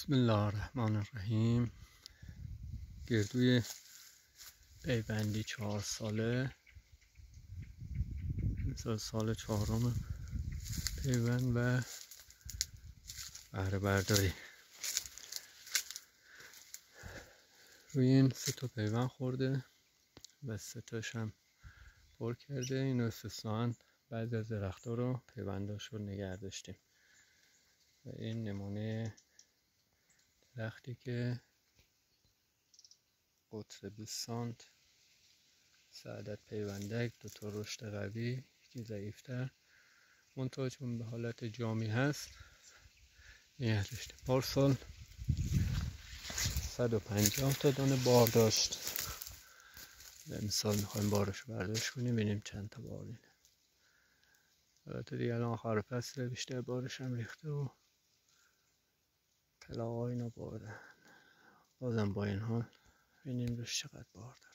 بسم الله الرحمن الرحیم. گردوی پیوندی 4 ساله، مثل سال 4م پیوند و بهره برداری. روی این 3 تا پیوند خورده و 3 تاش هم پر کرده. اینو استثناً بعضی از درخت‌ها رو پیونداش رو نگه داشتیم و این نمونه درختی که قطر 20 سانت، سعادت پیوندک، 2 تا رشد قوی، یکی ضعیفتر، منتها چون به حالت جامی هست نگه داشتیم. پارسال 150 تا دانه بار داشت. امسال میخوایم بارش رو برداشت کنیم ببینیم چند تا بار اینه. البته دیگه الان آخر فصل، بیشتر بارش هم ریخته و کلاغ‌ها اینا باردن. بازم با این حال ببینیم روش چقدر بار داره.